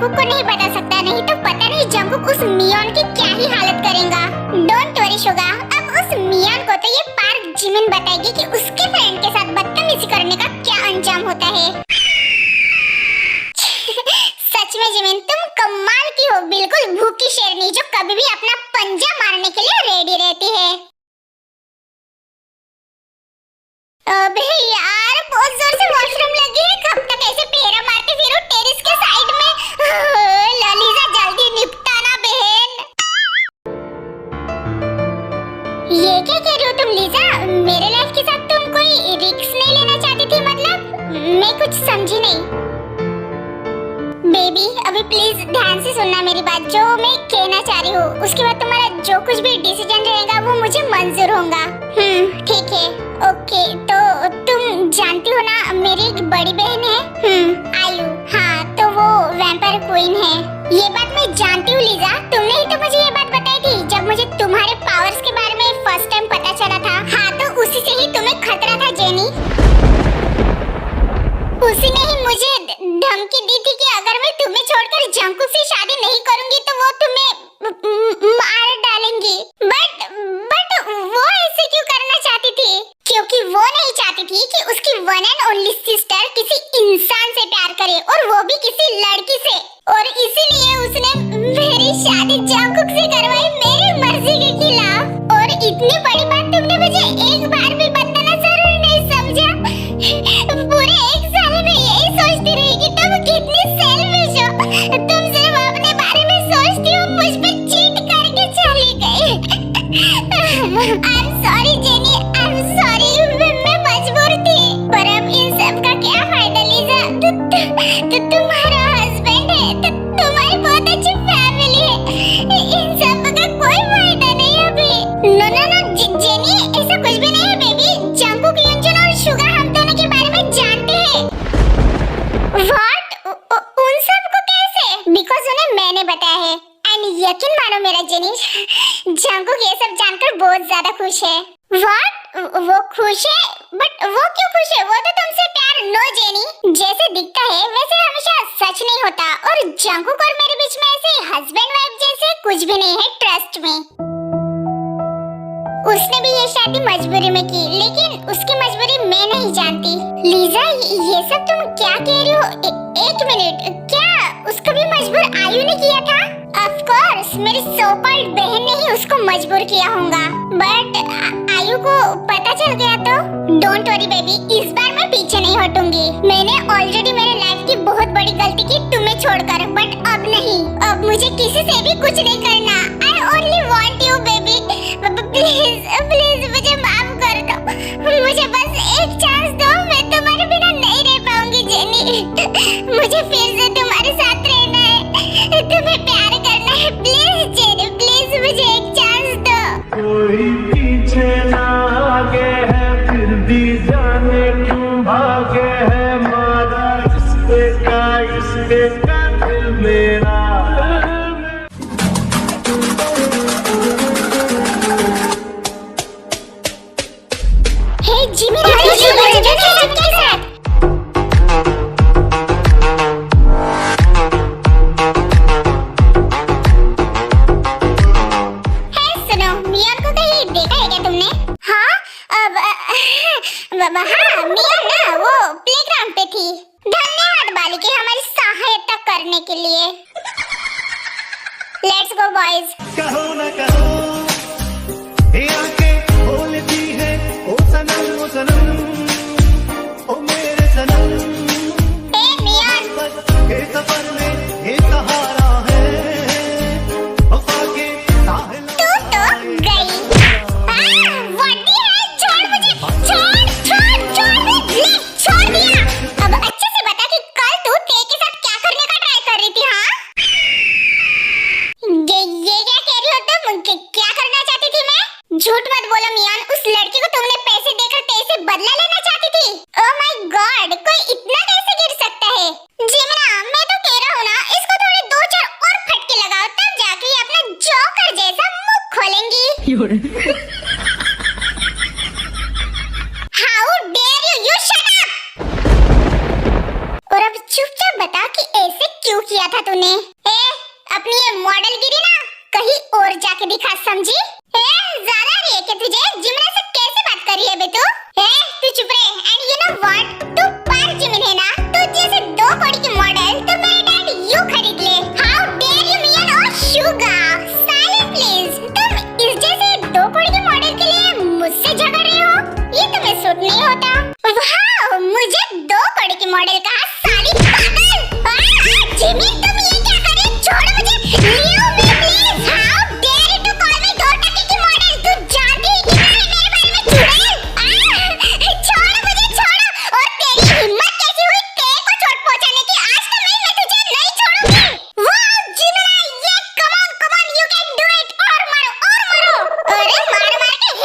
Jungkook को नहीं बता सकता, नहीं तो पता नहीं जंगकुक उस मियोन की क्या ही हालत करेगा। डोंट वरी शुगा, अब उस मियोन को तो ये पार्क जिमिन बताएगी कि उसके फ्रेंड के साथ बदतमीजी करने का क्या अंजाम होता है। सच में जिमिन तुम कमाल की हो, बिल्कुल भूखी शेरनी जो कभी भी अपना पंजा मारने के लिए रेडी रहती है। अबे यार बहुत जोर से वॉशरूम लगी है, कब तक ऐसे फेरा मारते फिरो टेरेस के साइड में। ललीजा जल्दी निपटा ना बहन। ये क्या कह रही हो तुम लीजा? मेरे लाइफ के साथ तुम कोई रिस्क नहीं लेना चाहती थी मतलब? मैं कुछ समझी नहीं। बेबी अभी प्लीज ध्यान से सुनना मेरी बात, जो मैं कहना चाह रही हूँ उसके बाद तुम्हारा जो कुछ भी डिसीजन रहेगा वो मुझे मंजूर होगा। ठीक है ओके। तो तुम जानती हो ना मेरी एक बड़ी बहन है आयु, हाँ तो वो वैम्पायर क्वीन है। ये बात मैं जानती हूँ लीजा, तुमने ही तो मुझे ये बात बताई थी जब मुझे तुम्हारे पावर्स के बारे में फर्स्ट टाइम पता चला था। हाँ तो उसी से ही तुम्हें खतरा था जेनी, उसी ने ही मुझे धमकी दी थी कि अगर मैं तुम्हें छोड़कर जंगकुक से शादी नहीं करूंगी तो वो तुम्हें मार डालेंगी। बट वो ऐसे क्यों करना चाहती थी? क्योंकि वो नहीं चाहती थी कि उसकी वन एंड ओनली सिस्टर किसी इंसान से प्यार करे और वो भी किसी लड़की से, और इसीलिए उसने मेरी शादी जंगकुक से करवाई मेरी मर्जी के खिलाफ। और इतनी बड़ी बात तुमने मुझे एक बार भी बताना जरूरी नहीं समझा? पूरे एक साल में यही सोचती रही कि तुम कितनी सेल्फिश हो, तुम सिर्फ अपने बारे में सोचती हो, मुझ पे चीट करके चली गई। I'm sorry jenny, I'm sorry, मैं मजबूर थी। पर अब इन सब का क्या फायदा लीजा? तुम्हारा हस्बैंड है, तुम्हारी बहुत अच्छी फैमिली है, इन सब का कोई फायदा नहीं अभी। नो जेनी ऐसा कुछ भी नहीं है बेबी, जंगकुक युनजुन और शुगा हम दोनों के बारे में जानते हैं। What? उन सब को कैसे? Because उन्हें मैंने बताया है। एंड यकीन मानो मेरा जेनी, जंगकुक ये सब जानकर बहुत ज्यादा खुश है। What? वो खुश है? बट वो क्यों खुश है? वो तो तुमसे प्यार नो जेनी, जैसे दिखता है वैसे हमेशा सच नहीं होता, और जंगकुक और मेरे बीच में ऐसे हस्बैंड वाइफ जैसे कुछ भी नहीं है, ट्रस्ट में। उसने भी ये शादी मजबूरी में की, लेकिन उसकी मजबूरी मैं नहीं जानती। लीजा ये सब तुम क्या कह रही हो? एक मिनट, क्या उसको भी मजबूर आयु ने किया था? ऑफ कोर्स मेरी सो कॉल्ड बहन ने ही उसको मजबूर किया होगा, बट आयु को पता चल गया तो? डोंट वरी बेबी, इस बार मैं पीछे नहीं हटूंगी। मैंने ऑलरेडी मेरे लाइफ की बहुत बड़ी गलती की तुम्हें छोड़कर, बट अब नहीं, अब मुझे किसी से भी कुछ नहीं करना। I only want you baby, please please मुझे माफ कर दो, मुझे बस एक चांस दो, मैं तुम्हारे बिना नहीं रह पाऊंगी जेनी। मुझे फिर से तुम्हारे साथ रहना है, तुम्हें प्यार करना है, प्लीज जेनी प्लीज मुझे एक चांस दो। कोई पीछे ना आगे है, फिर भी जाने क्यों भागे है, मारा इसके का दिल मेरा। हाँ मियां ना, वो प्लेग्राउंड पे थी। धन्यवाद बालिके हमारी सहायता करने के लिए। Let's go boys. कहो ना कहो, ये आंखें बोलती है ओ सनम ओ सनम, ओ मेरे सनम। ए मियां, ये सफर में ये सहारा है, वफा के साहिल तू तो गई। वड्डी है, छोड़ मुझे, छोड़ दिया। अब अच्छे से बता कि कल तू तेरे के साथ क्या करने का ट्राई कर रही थी? हाँ ये क्या कह रही हो तुम? क्या करना चाहती थी मैं? झूठ मत बोलो मियां, उस लड़की को तुमने पैसे देकर तेरे से बदला लेना चाहती थी? ओह माय गॉड, कोई इतना कैसे गिर सकता है? जिमना मैं तो कह रहा हूँ ना, इसको थोड़े 2-4 और फटके लगाओ, तब जाके ये अपना जोकर जैसा मुंह खोलेंगी। How dare you? You shut up! और अब चुपचाप बता कि ऐसे क्यों किया था तूने?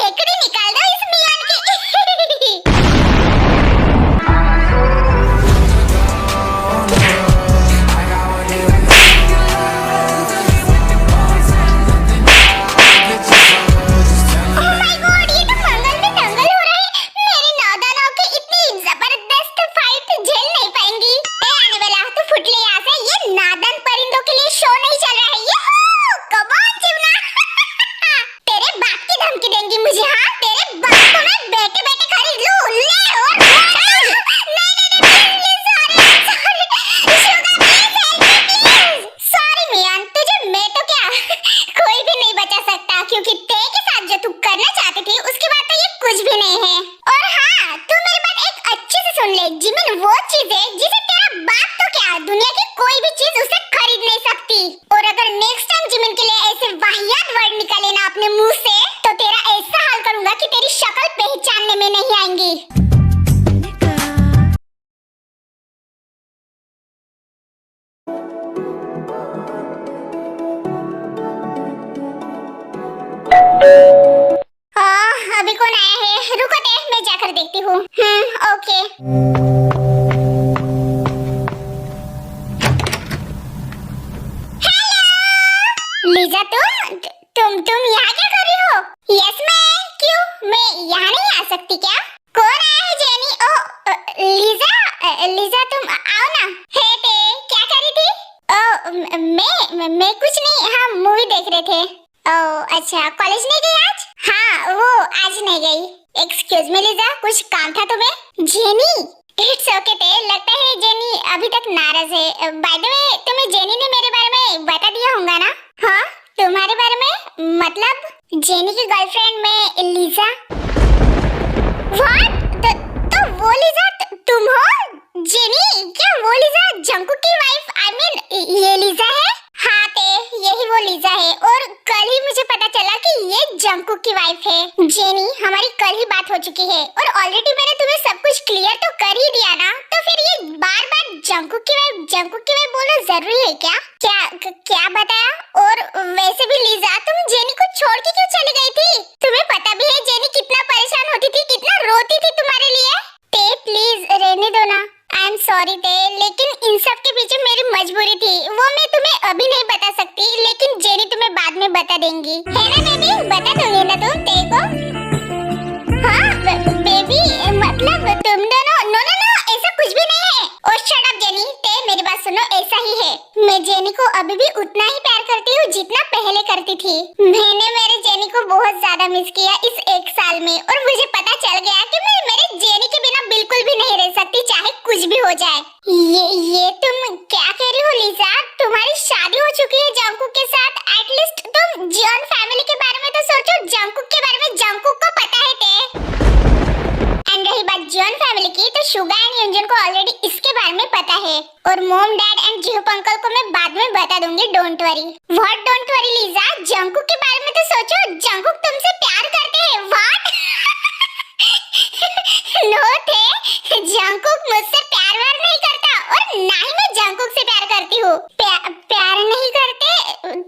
हेकड़ी निकाल दो इस मियान की। Oh my God, ये तो मंगल में दंगल हो रहा है। मेरी नादानों की इतनी जबरदस्त फाइट झेल नहीं पाएंगी। ए आने वाला तू फुट ले यहाँ से। ये नादान परिंदों के लिए शो नहीं चल रहा है। यहू! Come on, जीवना। तेरे बाप की धमकी देंगी मुझे, हाँ? तेरे बाप को मैं बैठे-बैठे खरीद लूँ। ले और नहीं, सॉरी मियान, तुझे मैं तो क्या कोई भी नहीं बचा सकता, क्योंकि तेरे के साथ जो तू करना चाहती थी उसके बाद तो ये कुछ भी नहीं है। और हाँ, तू मेरी बात एक अच्छे से सुन ले। जिमिन वो चीज है जिसे तेरा बाप तो क्या दुनिया की कोई भी चीज उसे खरीद नहीं सकती। और अगर नेक्स्ट टाइम जिमिन के लिए ऐसे वाहियात वर्ड निकाले ना अपने मुंह से, तो तेरा ऐसा हाल करूंगा कि तेरी शक्ल पहचानने में नहीं आएंगी। अभी कौन आया है? रुको दे, मैं जाकर देखती हूँ। ओके। लीजा, तुम यहाँ क्या कर रही हो? यस मैं। क्यों, मैं यहाँ नहीं आ सकती क्या? कौन आया है जेनी? ओ लीजा तुम आओ ना। हे ते, क्या कर रही थी? ओ मैं कुछ नहीं, हम मूवी देख रहे थे। ओह अच्छा, कॉलेज नहीं गई आज? हाँ, वो आज नहीं गई। एक्सक्यूज मी लीजा, कुछ काम था तुम्हें? जेनी, इट्स ओके ते, लगता है जेनी अभी तक नाराज है। बाय द वे, तुम्हें जेनी ने मेरे बारे में बता दिया होगा ना? हाँ, तुम्हारे बारे में? मतलब जेनी की गर्लफ्रेंड में लीजा। व्हाट? तो वो लीजा तुम हो? जेनी, क्या वो लीजा जंकुक की वाइफ, आई मीन ये लीजा है? हाँ ते, यही वो लीजा है। और कल ही मुझे पता चला कि ये जंकुक की वाइफ है। जेनी, हमारी कल ही बात हो चुकी है और ऑलरेडी मैंने तुम्हें सब कुछ क्लियर तो कर ही दिया ना। तो फिर ये बार-बार जंकुक की वाइफ बोलना जरूरी है क्या? क्या बताया? और वैसे भी लीजा, तुम जेनी को छोड़ के क्यों चली गई थी? तुम्हें पता भी है जेनी कितना परेशान होती थी, कितना रोती थी तुम्हारे लिए। ते प्लीज रहने दो ना। आई एम सॉरी ते, लेकिन इन सब के पीछे मेरी मजबूरी थी। वो मैं तुम्हें अभी नहीं बता सकती, लेकिन जेनी तुम्हें बाद में बता देंगी, है ना बेबी? बता दोगे ना तुम ते को? हाँ बेबी, मतलब तुम दोनों? नो, ऐसा कुछ भी नहीं है। ओ शट अप जेनी, ते मेरी बात सुनो, ऐसा ही है। मैं जेनी को अभी भी उतना ही प्यार करती हूँ जितना पहले करती थी। मैंने मेरे जेनी को बहुत ज्यादा मिस किया इस 1 साल में, और मुझे पता चल गया कि मैं मेरे जेनी के बिना बिल्कुल भी नहीं रह सकती, चाहे कुछ भी हो जाए। ये तुम क्या कह रही हो लीजा? तुम्हारी शादी हो चुकी है जंकुक के साथ। एटलीस्ट तुम जियोन फैमिली के बारे में तो सोचो। जंकुक के बारे में जंकुक को पता है ते। एंड रही बात जियोन फैमिली की, तो शुगा एंड युनजुन को ऑलरेडी इसके बारे में पता है। और मॉम, डैड एंड जिहोप अंकल को मैं बाद में बता दूंगी, don't worry. What don't worry Lisa? Jungkook के बारे में तो सोचो। जंकुक तुमसे प्यार करते हैं। व्हाट? नो थे, जंकुक मुझसे प्यार नहीं करता, और ना ही मैं जंकुक से प्यार करती हूँ। प्यार नहीं करते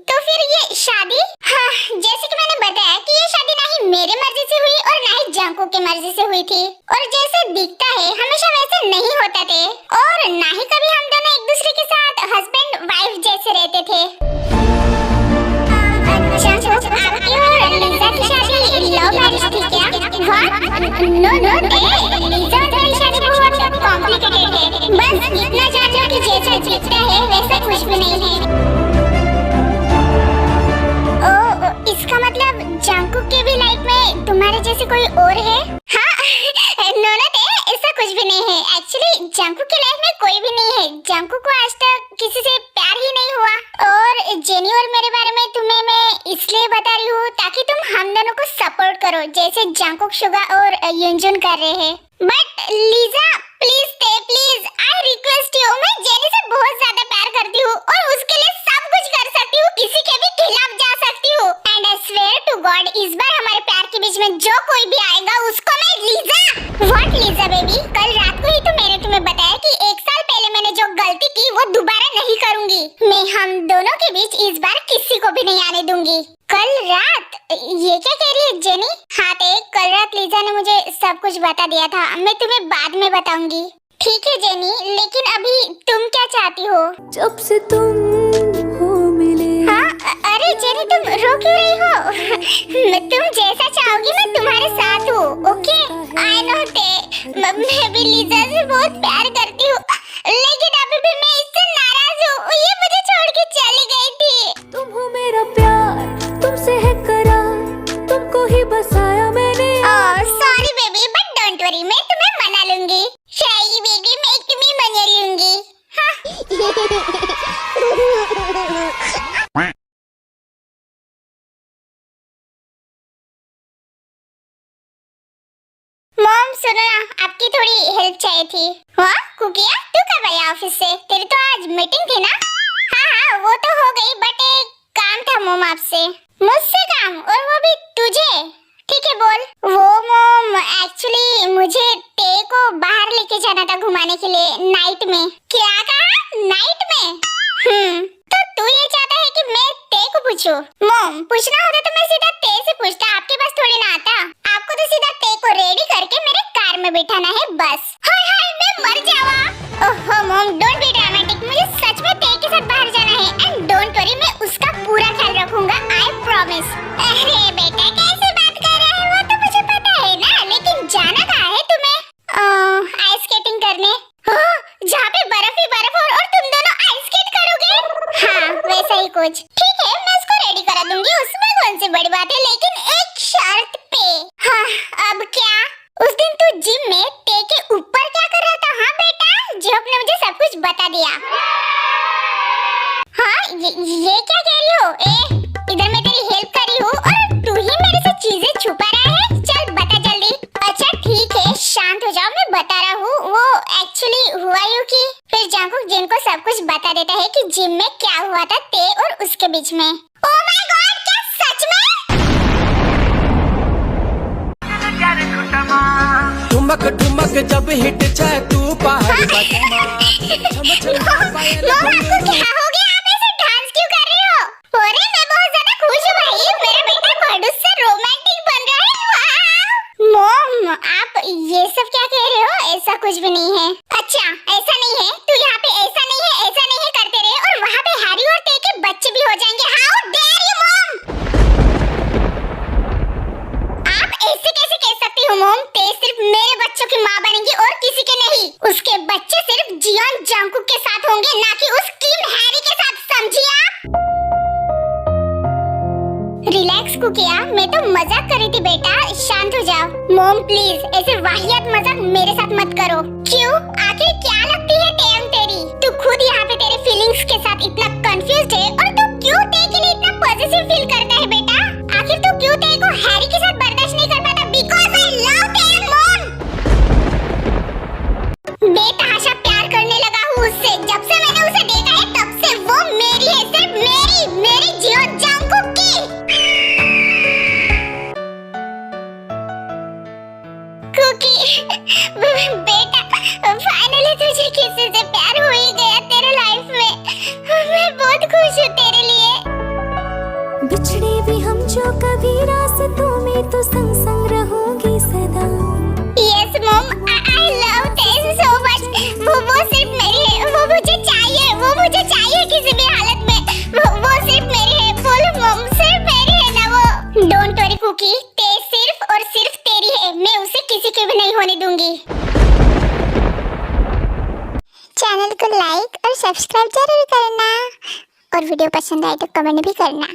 तो फिर ये शादी? हाँ, जैसे कि मैंने बताया कि ये शादी ना ही मेरे मर्जी से हुई और ना ही जंकुक की मर्जी से हुई थी। और जैसे दिखता है हमेशा वैसे नहीं होता थे, और ना ही कभी हम दोनों एक दूसरे के साथ हस्बैंड वाइफ जैसे रहते थे। आपकी और लीजा की शादी लव मैरिज थी क्या? नो, लीजा और मेरी शादी बहुत कॉम्प्लिकेटेड है। बस इतना जानो कि जैसा दिखता है वैसा कुछ भी नहीं है। ओ, इसका मतलब जंकुक के भी लाइफ में तुम्हारे जैसे कोई और है? हाँ, नो ते, ऐसा कुछ भी नहीं है। एक्चुअली जंकुक की लाइफ में कोई भी नहीं है। जंकुक को आज तक किसी से प्यार ही नहीं हुआ। और जेनी और मेरे बारे में तुम्हें मैं इसलिए बता रही हूँ ताकि तुम हम दोनों को सपोर्ट करो, जैसे जंकुक, शुगा और युनजुन कर रहे हैं। But Lisa please I request you, मैं जेनी से बहुत ज्यादा प्यार करती हूँ और उसके लिए सब कुछ कर सकती हूँ, किसी के भी खिलाफ जा सकती हूँ। And I swear to God, इस बार हमारे प्यार के बीच में जो कोई भी आएगा उसको मैं लीजा। What Lisa baby? कल रात को ही तो मैंने तुम्हें बताया कि 1 साल पहले मैंने जो गलती की वो दोबारा नहीं करूंगी। मैं हम दोनों के बीच इस बार किसी को को भी नहीं आने दूंगी। कल रात? ये क्या कह रही है जेनी? हाँ कल रात लिजा ने मुझे सब कुछ बता दिया था, मैं तुम्हें बाद में बताऊंगी। ठीक है जेनी, लेकिन अभी तुम क्या चाहती हो? जब से तुम हो मिले। हाँ अरे जेनी तुम रो क्यों रही हो? तुम जैसा चाहोगी मैं तुम्हारे साथ हूँ, ओके? आई नो मैं भी लिजा से बहुत प्यार करती हूँ, लेकिन अभी भी मैं इससे नाराज हूँ। ये मुझे छोड़ के चली गई थी। तुम हो मेरा प्यार, तुमसे है करार, तुमको ही बसाया मैंने। Sorry baby, but don't worry, मैं तुम्हें मना लूंगी। शायरी बेबी, मैं तुम्हें मना लूंगी। मॉम सुनो ना, आपकी थोड़ी हेल्प चाहिए थी। वाह कुकिया, तू कब आया ऑफिस से? तेरी तो आज मीटिंग थी ना? हाँ वो तो हो गई, बट एक काम था मॉम आपसे। मुझसे काम? और वो भी तुझे? ठीक है बोल। वो मॉम एक्चुअली मुझे ते को बाहर लेके जाना था घुमाने के लिए नाइट में। क्या कहा? नाइट में? तो तू ये चाहता है कि मैं ते को पूछूं? मॉम पूछना होता तो मैं सीधा ते से पूछता, आपके पास थोड़ी ना आता। आपको तो सीधा ते को रेडी करके मेरे कार में बिठाना है बस। हाय हाय मैं मर जावा। ओहो मॉम डोंट बी ड्रामेटिक, मुझे सच में ते के साथ बाहर जाना है एंड डोंट वरी, मैं उसका पूरा ख्याल रखूंगा, आई प्रॉमिस। अरे बेटा कैसे बात कर रहा है, वो तो मुझे पता है ना, लेकिन जाना कहाँ है तुम्हें? आइस स्केटिंग करने, जहाँ पे बर्फ ही बर्फ और तुम दोनों आइस स्केट करोगे। हाँ वैसा ही कुछ। ठीक है मैं उसको रेडी करा दूंगी, उसमें कौन सी बड़ी बात है, लेकिन एक शर्त पे। हाँ अब क्या? उस दिन तू जिम में ते के ऊपर क्या कर रहा था? हाँ बेटा, जो आपने मुझे सब कुछ बता दिया। हाँ ये क्या कह रही हो? इधर मैं तेरी हेल्प कर रही हूँ और तू ही मेरे से चीजें छुपा रहा है। चल बता जल्दी। अच्छा ठीक है शांत हो जाओ, मैं बता रहा हूँ। वो एक्चुअली हुआ यूं कि फिर जांकुक जिनको सब कुछ बता देता है कि जिम में क्या हुआ था ते और उसके बीच में। ओह माय गॉड, क्या सच में? ठुमक ठुमक जब हिट जाए तू पहाड़ मॉम आपको क्या हो गया? आप ऐसे डांस क्यों कर रहे हो? अरे मैं बहुत ज्यादा खुश हूँ भाई, मेरा बेटा खड़ूस से रोमांटिक बन रहा है। वाह मॉम आप ये सब क्या कह रहे हो? ऐसा कुछ भी नहीं है। अच्छा ऐसा नहीं है? तू यहाँ पे ऐसा नहीं है करते रहे और वहाँ पे हैरी और ते के बच्चे भी हो जाएंगे। How dare you mom! आप ऐसे कैसे कह सकती हो मॉम? ते सिर्फ मेरे बच्चों की माँ बनेगी और किसी के नहीं। उसके बच्चे सिर्फ जियोन जांकुक के साथ होंगे, ना कि उस किम हैरी के साथ, समझी आप? रिलैक्स कुकिया, मैं तो मजाक कर रही थी बेटा, शांत हो जाओ। मॉम प्लीज ऐसे वाहियात मजाक मेरे साथ मत करो। क्यों? आखिर क्या लगती है टेम तेरी? तू खुद यहाँ पे तेरे फीलिंग्स के साथ इतना कंफ्यूज्ड है और तू क्यों ते के लिए इतना पॉजिटिव फील करता है बेटा? आखिर तू क्यों ते को हैरी के साथ बर्दाश्त नहीं कर पाता? Because I love time mom. बेतहाशा प्यार करने लगा हूँ उससे, जब से मैंने उसे देखा है तब से वो मेरी है, सिर्फ मेरी जियो जांकुक की। कुकी बेटा फाइनली तुझे किसी से प्यार हो ही गया तेरे लाइफ में। मैं बहुत खुश हूँ तेरे लिए। बिछड़े भी हम जो कभी रास्तों में तो संग संग रहोगी सदा। Yes mom, I love this so much. वो सिर्फ मेरी है, वो मुझे चाहिए किसी भी हालत में। वो सिर्फ मेरी है, बोलो मॉम सिर्फ मेरी है ना वो। Don't worry कुकी, ते सिर्फ और सिर्फ तेरी है, मैं उसे किसी की भी नहीं होने दूंगी। चैनल को लाइक और सब्सक्राइब जरूर करना और वीडियो पसंद आए तो कमेंट भी करना।